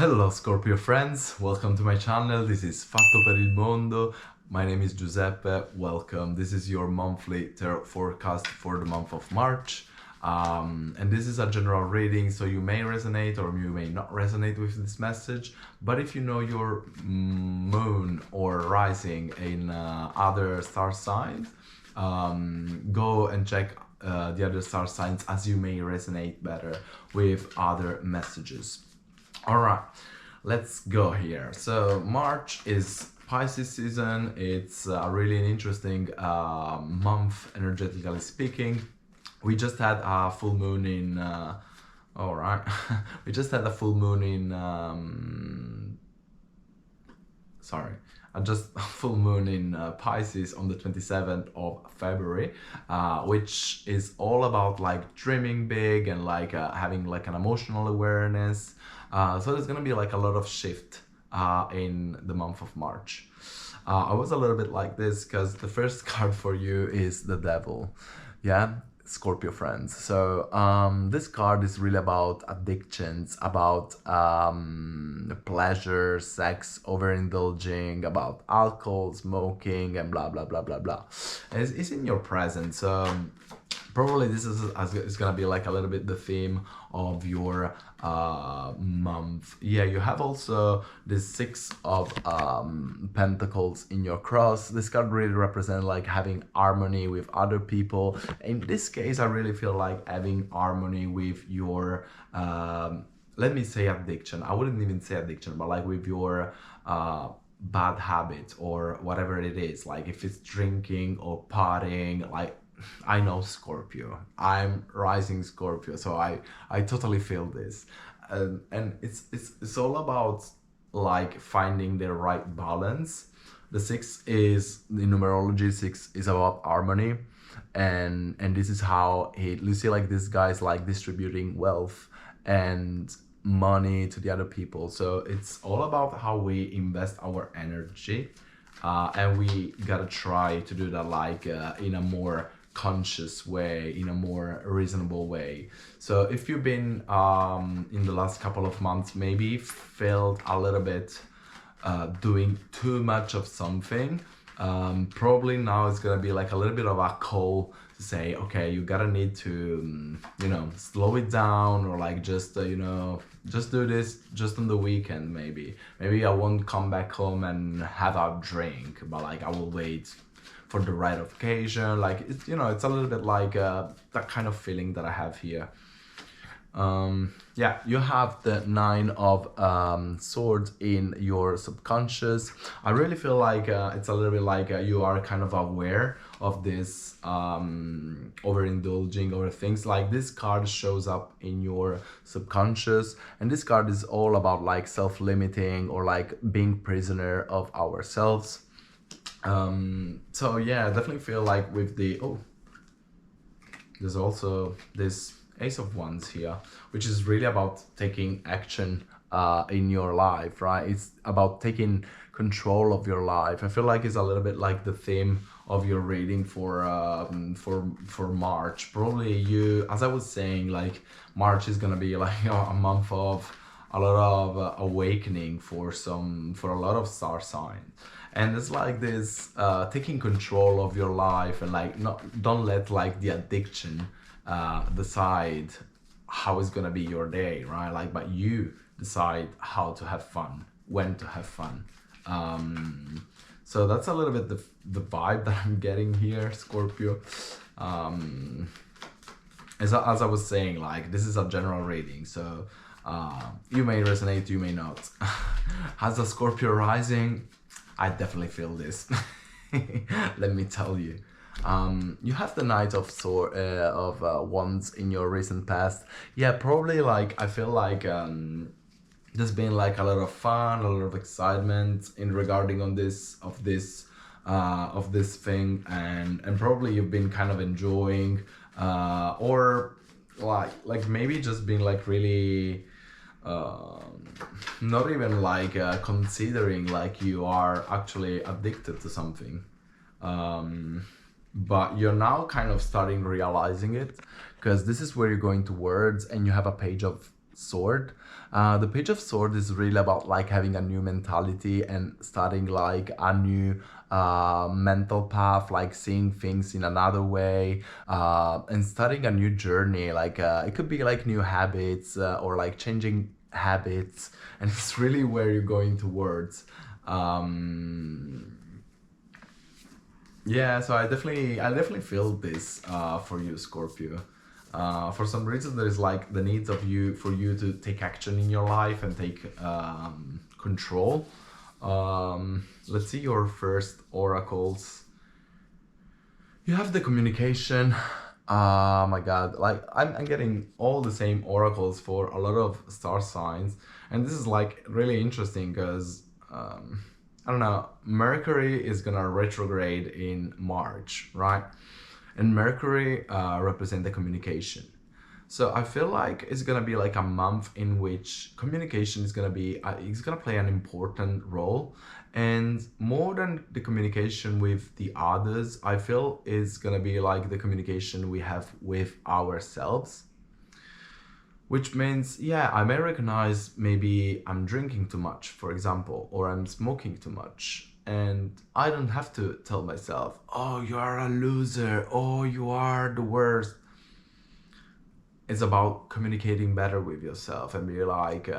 Hello Scorpio friends, welcome to my channel. This is Fatto per il Mondo. My name is Giuseppe, welcome. This is your monthly tarot forecast for the month of March. And this is a general reading, so you may resonate or you may not resonate with this message. But if you know your moon or rising in other star signs, go and check the other star signs as you may resonate better with other messages. All right, let's go here. So March is Pisces season. It's really an interesting month, energetically speaking. We just had a full moon in. All right, we just had a full moon in. Sorry, just a full moon in Pisces on the 27th of February, which is all about like dreaming big and like having like an emotional awareness. So there's gonna be like a lot of shift in the month of March. I was a little bit like this because the first card for you is the Devil. Yeah, Scorpio friends. So this card is really about addictions, about pleasure, sex, overindulging, about alcohol, smoking, and blah blah blah blah blah. It's in your present. So probably this is gonna be like a little bit the theme of your month. Yeah, you have also the Six of Pentacles in your cross. This card really represents like having harmony with other people. In this case, I really feel like having harmony with your let me say addiction. I wouldn't even say addiction, but like with your bad habit or whatever it is. Like if it's drinking or partying, like I know Scorpio. I'm rising Scorpio, so I totally feel this, and it's all about like finding the right balance. The six is in numerology. Six is about harmony, and this is how you see like this guy's like distributing wealth and money to the other people. So it's all about how we invest our energy, and we gotta try to do that like in a more conscious way, in a more reasonable way. So if you've been in the last couple of months maybe felt a little bit doing too much of something, probably now it's gonna be like a little bit of a call to say, okay, you gotta need to slow it down, or like just just do this just on the weekend. Maybe I won't come back home and have a drink, but like I will wait for the right occasion. Like it's it's a little bit like that kind of feeling that I have here. Yeah, you have the Nine of Swords in your subconscious. I really feel like it's a little bit like you are kind of aware of this overindulging over things. Like this card shows up in your subconscious, and this card is all about like self-limiting or like being prisoner of ourselves. So yeah, I definitely feel like with the there's also this Ace of Wands here, which is really about taking action in your life, right? It's about taking control of your life. I feel like it's a little bit like the theme of your reading for March. Probably you, as I was saying, like March is gonna be like a month of a lot of awakening for a lot of star signs. And it's like this taking control of your life, and like don't let like the addiction decide how it's gonna be your day, right? Like, but you decide how to have fun, when to have fun. So that's a little bit the vibe that I'm getting here, Scorpio. As I was saying, like this is a general reading, so you may resonate, you may not. As a Scorpio rising, I definitely feel this. Let me tell you. You have the Knight of Wands in your recent past. Yeah, probably like I feel like there's been like a lot of fun, a lot of excitement in regarding on this of this thing, and probably you've been kind of enjoying or like maybe just being like really not even like considering like you are actually addicted to something, but you're now kind of starting realizing it, because this is where you're going towards, and you have a Page of Sword. The Page of Sword is really about like having a new mentality and starting like a new mental path, like seeing things in another way, and starting a new journey. Like it could be like new habits or like changing habits, and it's really where you're going towards. Um, yeah, so I definitely feel this for you, Scorpio. For some reason, there is like the needs of you for you to take action in your life and take control. Let's see your first oracles. You have the communication. Oh my God, like I'm getting all the same oracles for a lot of star signs, and this is like really interesting because I don't know. Mercury is gonna retrograde in March, right? And Mercury represent the communication. So I feel like it's gonna be like a month in which communication is gonna be it's gonna play an important role, and more than the communication with the others, I feel it's gonna be like the communication we have with ourselves. Which means, yeah, I may recognize maybe I'm drinking too much, for example, or I'm smoking too much. And I don't have to tell myself, oh, you are a loser, oh, you are the worst. It's about communicating better with yourself and be like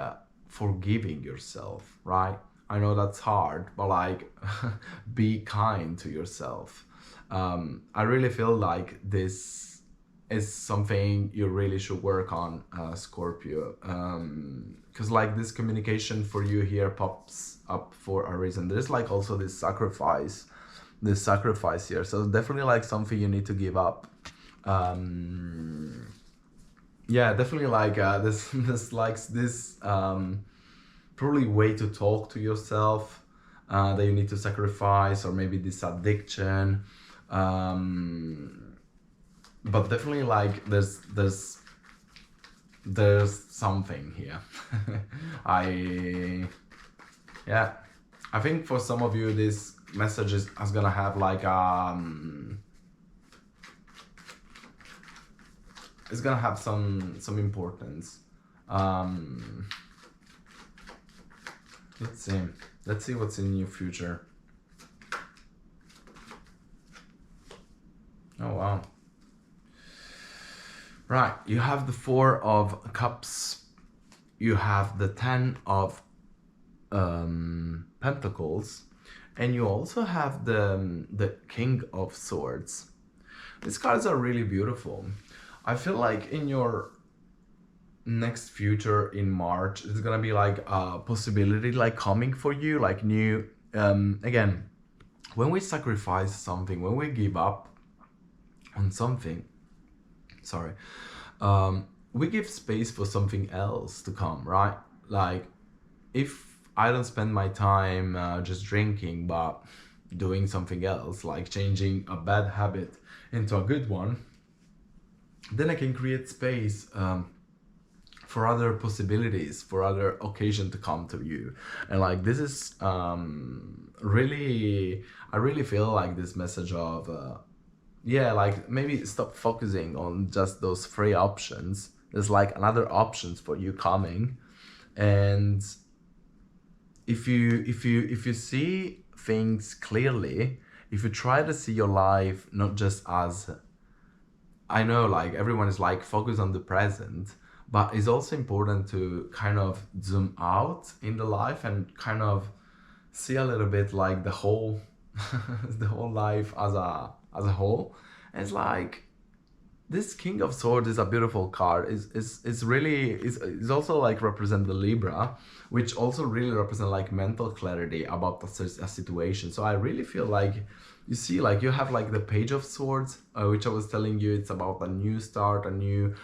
forgiving yourself, right? I know that's hard, but like be kind to yourself. I really feel like this is something you really should work on, Scorpio. Because like this communication for you here pops up for a reason. There's like also this sacrifice here. So definitely like something you need to give up. Yeah, definitely like this probably way to talk to yourself that you need to sacrifice, or maybe this addiction. But definitely like there's something here. I yeah, I think for some of you this message is gonna have like it's gonna have some importance. um let's see what's in your future. Oh wow. Right, you have the Four of Cups, you have the Ten of Pentacles, and you also have the King of Swords. These cards are really beautiful. I feel like in your next future in March, it's gonna be like a possibility like coming for you, like new. Again, when we sacrifice something, when we give up on something, sorry, we give space for something else to come, right? Like if I don't spend my time just drinking, but doing something else, like changing a bad habit into a good one, then I can create space for other possibilities, for other occasion to come to you. And like this is really, I really feel like this message of yeah, like maybe stop focusing on just those three options. There's like another options for you coming. And if you see things clearly, if you try to see your life not just as, I know like everyone is like focused on the present, but it's also important to kind of zoom out in the life and kind of see a little bit like the whole the whole life as a whole. And it's like this King of Swords is a beautiful card. Is really is also like represent the Libra, which also really represent like mental clarity about a situation. So I really feel like you see like you have like the Page of Swords, which I was telling you, it's about a new start, a new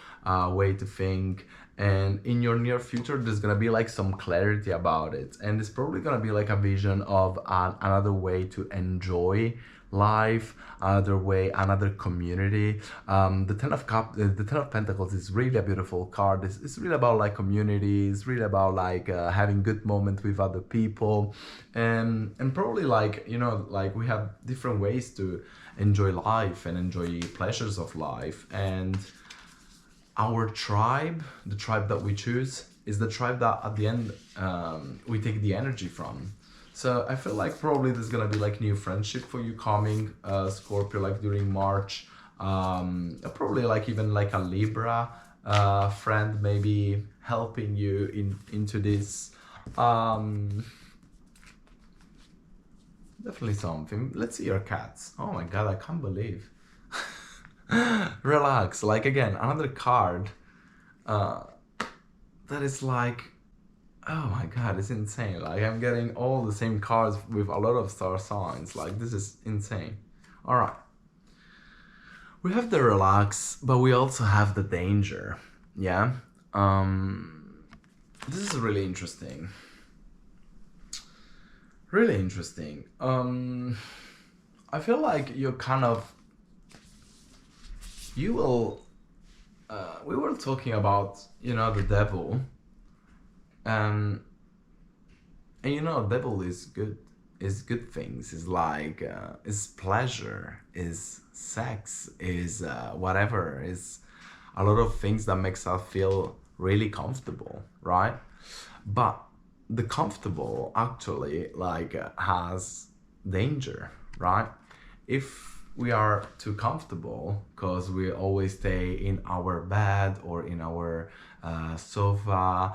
way to think. And in your near future, there's gonna be like some clarity about it, and it's probably gonna be like a vision of another way to enjoy life, another way, another community. The Ten of Pentacles is really a beautiful card. It's really about like community. It's really about like having good moments with other people, and probably like like we have different ways to enjoy life and enjoy pleasures of life. And our tribe, the tribe that we choose, is the tribe that at the end we take the energy from. So I feel like probably there's gonna be like new friendship for you coming, Scorpio, like during March. Probably like even like a Libra friend maybe helping you into this. Definitely something. Let's see your cats. Oh my god, I can't believe. Relax. Like again, another card that is like, oh my god, it's insane. Like I'm getting all the same cards with a lot of star signs. Like this is insane. All right. We have the relax, but we also have the danger. Yeah. This is really interesting. Really interesting. I feel like you're kind of, you will, we were talking about, you know, the devil, and you know, devil is good things, is like, is pleasure, is sex, is whatever, is a lot of things that makes us feel really comfortable, right? But the comfortable actually like has danger, right? If we are too comfortable because we always stay in our bed or in our sofa,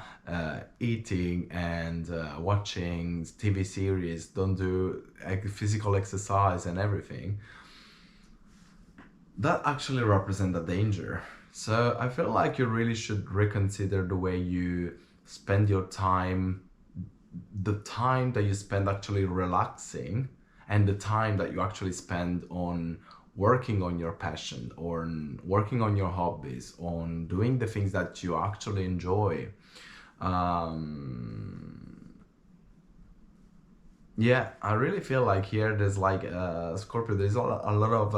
eating and watching TV series, don't do physical exercise and everything, that actually represents a danger. So I feel like you really should reconsider the way you spend your time, the time that you spend actually relaxing and the time that you actually spend on working on your passion or working on your hobbies, on doing the things that you actually enjoy. Yeah, I really feel like here there's like Scorpio, there's a lot of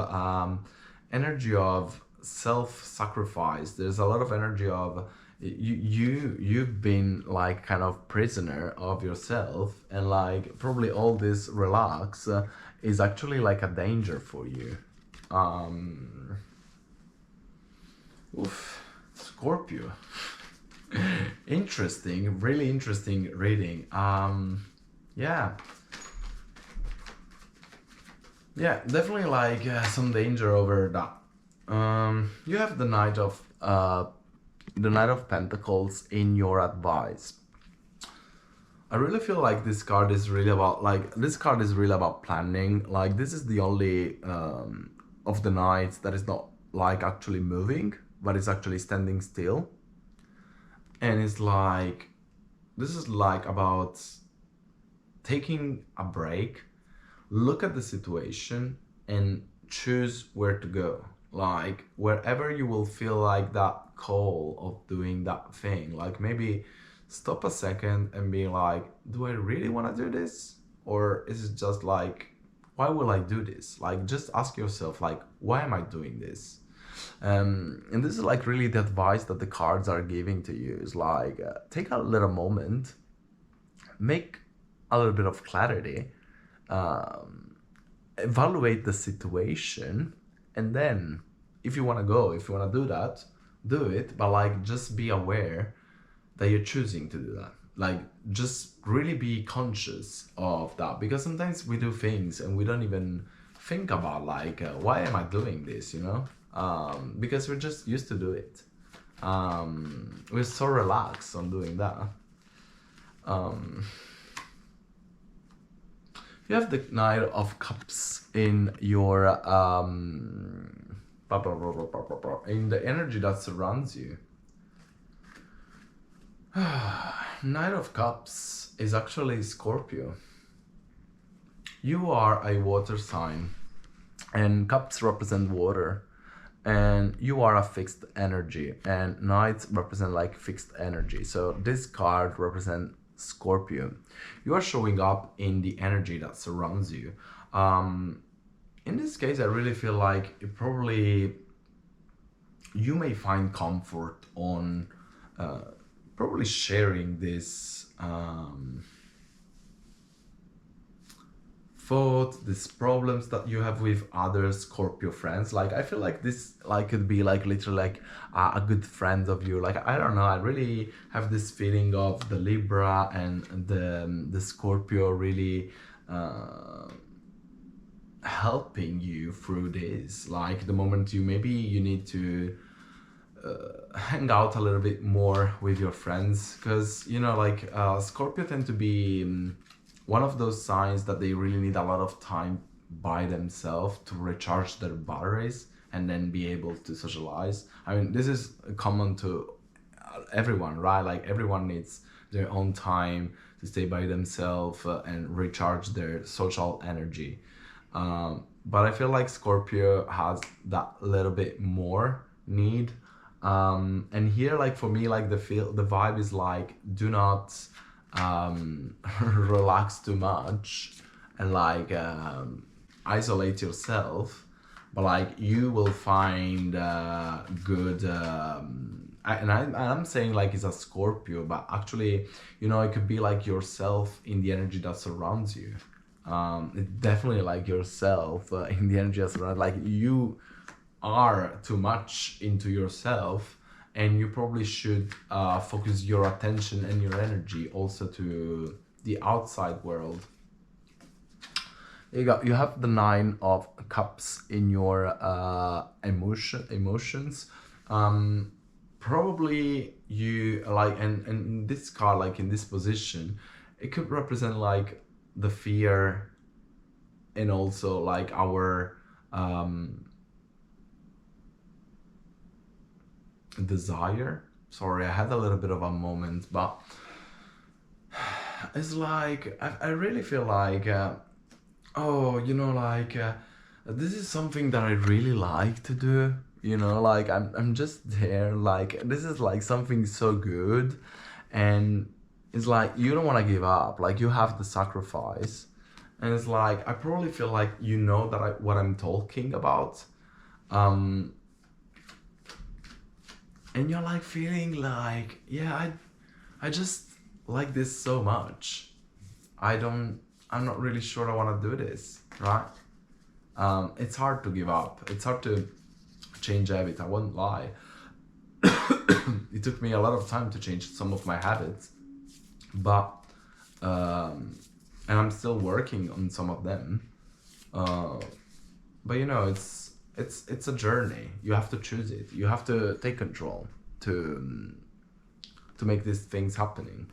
energy of self-sacrifice. There's a lot of energy of you've been like kind of prisoner of yourself, and like probably all this relax is actually like a danger for you. Um, Oof, Scorpio. Interesting, really interesting reading. Yeah. Yeah, definitely like some danger over that. You have the Knight of Pentacles in your advice. I really feel like this card is really about planning. Like this is the only of the knights that is not like actually moving, but it's actually standing still. And it's like, this is like about taking a break, look at the situation and choose where to go. Like wherever you will feel like that call of doing that thing, like maybe stop a second and be like, do I really want to do this? Or is it just like, why will I do this? Like just ask yourself, like, why am I doing this? And this is like really the advice that the cards are giving to you, is like take a little moment, make a little bit of clarity, evaluate the situation, and then if you want to go, if you want to do that, do it, but like just be aware that you're choosing to do that. Like just really be conscious of that, because sometimes we do things and we don't even think about like why am I doing this, you know? Because we're just used to do it. We're so relaxed on doing that. You have the Knight of Cups in your in the energy that surrounds you. Knight of Cups is actually Scorpio. You are a water sign, and cups represent water, and you are a fixed energy, and knights represent like fixed energy. So this card represents Scorpio. You are showing up in the energy that surrounds you. In this case, I really feel like you may find comfort on probably sharing this thought, these problems that you have with other Scorpio friends. Like I feel like this like could be like literally like a good friend of you. Like I don't know, I really have this feeling of the Libra and the Scorpio really helping you through this. Like the moment you need to hang out a little bit more with your friends, because you know, like Scorpio tend to be one of those signs that they really need a lot of time by themselves to recharge their batteries and then be able to socialize. I mean, this is common to everyone, right? Like everyone needs their own time to stay by themselves and recharge their social energy. But I feel like Scorpio has that little bit more need. And here, like for me, like the vibe is like, do not relax too much and like isolate yourself, but like you will find good I'm saying like it's a Scorpio, but actually, you know, it could be like yourself in the energy that surrounds you. It's definitely like yourself in the energy that surrounds, like you are too much into yourself, and you probably should focus your attention and your energy also to the outside world. You have the 9 of Cups in your emotions. Probably you like, and this card, like in this position, it could represent like the fear and also like our desire. Sorry, I had a little bit of a moment, but it's like I really feel like oh, you know, like this is something that I really like to do. You know, like I'm just there. Like this is like something so good, and it's like you don't want to give up. Like you have the sacrifice, and it's like I probably feel like you know that what I'm talking about, and you're like feeling like, yeah, I just like this so much. I'm not really sure I want to do this, right? It's hard to give up. It's hard to change habits. I won't lie. It took me a lot of time to change some of my habits, but and I'm still working on some of them. But you know, it's a journey. You have to choose it. You have to take control to make these things happening.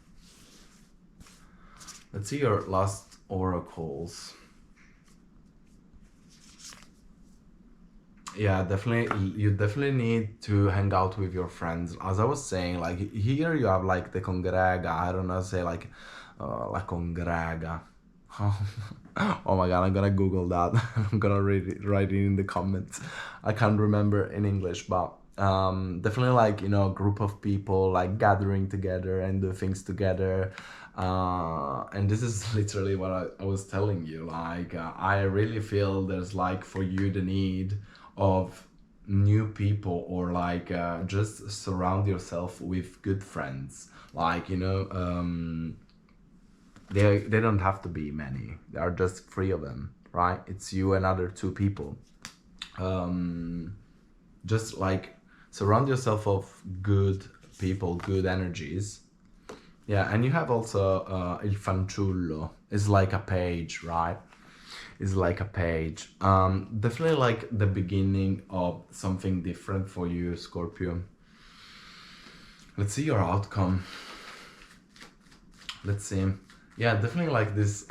Let's see your last oracles. Yeah, definitely. You definitely need to hang out with your friends. As I was saying, like here you have like the congrega. I don't know, say like la congrega. Oh my god, I'm gonna Google that. I'm gonna write it in the comments. I can't remember in English, but definitely like, you know, a group of people like gathering together and do things together. And this is literally what I was telling you. Like I really feel there's like for you the need of new people, or like just surround yourself with good friends. Like, you know, they don't have to be many. There are just 3 of them, right? It's you and other 2 people. Just like surround yourself of good people, good energies. Yeah, and you have also il fanciullo. It's like a page, right? It's like a page. Definitely like the beginning of something different for you, Scorpio. Let's see your outcome. Let's see. Yeah, definitely like this.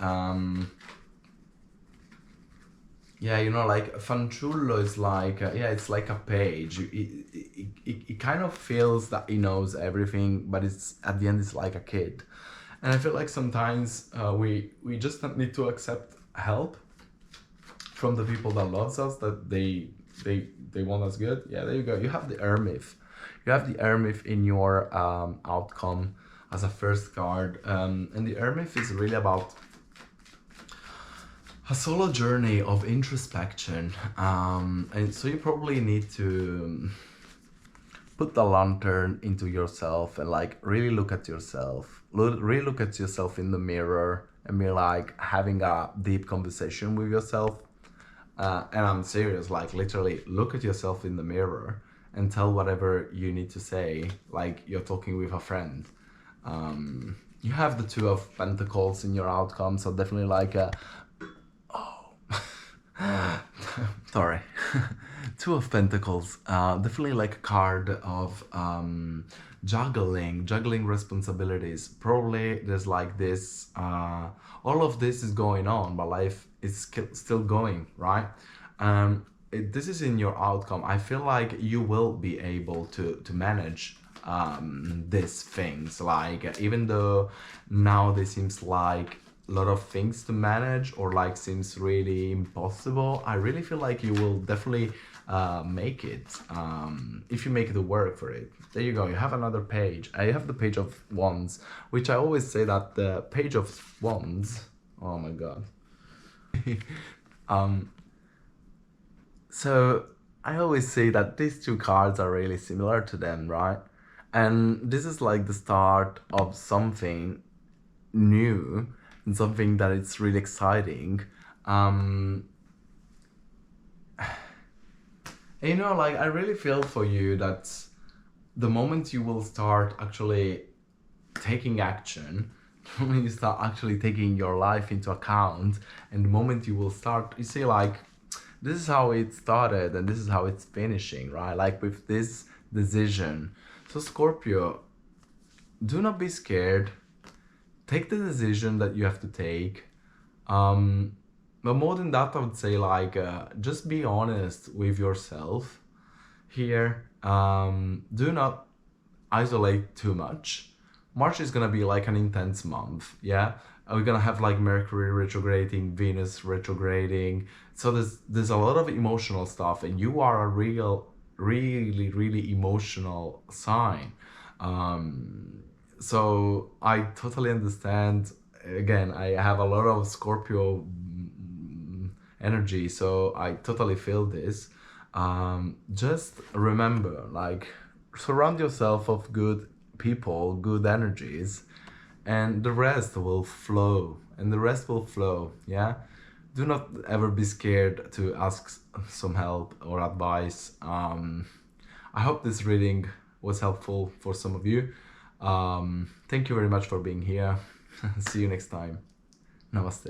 Yeah, you know, like fanciullo is like yeah, it's like a page. It kind of feels that he knows everything, but it's at the end it's like a kid. And I feel like sometimes we just need to accept help from the people that loves us, that they want us good. Yeah, there you go. You have the Hermit. You have the Hermit in your outcome as a first card, and the Hermit is really about a solo journey of introspection, and so you probably need to put the lantern into yourself and like really look at yourself. Really look at yourself in the mirror and be like having a deep conversation with yourself. And I'm serious, like literally look at yourself in the mirror and tell whatever you need to say, like you're talking with a friend. You have the Two of Pentacles in your outcome, so definitely like a, sorry. Two of Pentacles, definitely like a card of juggling responsibilities. Probably there's like this, all of this is going on, but life is still going, right? This is in your outcome. I feel like you will be able to manage these things. Like even though now this seems like a lot of things to manage or like seems really impossible, I really feel like you will definitely make it if you make the work for it. There you go, you have another page. I have the Page of Wands, which I always say that the Page of Wands, oh my god. So I always say that these two cards are really similar to them, right? And this is like the start of something new and something that it's really exciting. And, you know, like I really feel for you that the moment you will start actually taking action, the moment you start actually taking your life into account, and the moment you will start, you see, like, this is how it started and this is how it's finishing, right? Like with this decision. So Scorpio, do not be scared. Take the decision that you have to take. But more than that, I would say like just be honest with yourself here. Do not isolate too much. March is gonna be like an intense month, yeah? We're gonna have like Mercury retrograding, Venus retrograding. So there's a lot of emotional stuff, and you are a really emotional sign. So I totally understand. Again, I have a lot of Scorpio energy, so I totally feel this. Just remember, like, surround yourself of good people, good energies, and the rest will flow. And the rest will flow, yeah? Do not ever be scared to ask some help or advice. I hope this reading was helpful for some of you. Thank you very much for being here. See you next time. Namaste.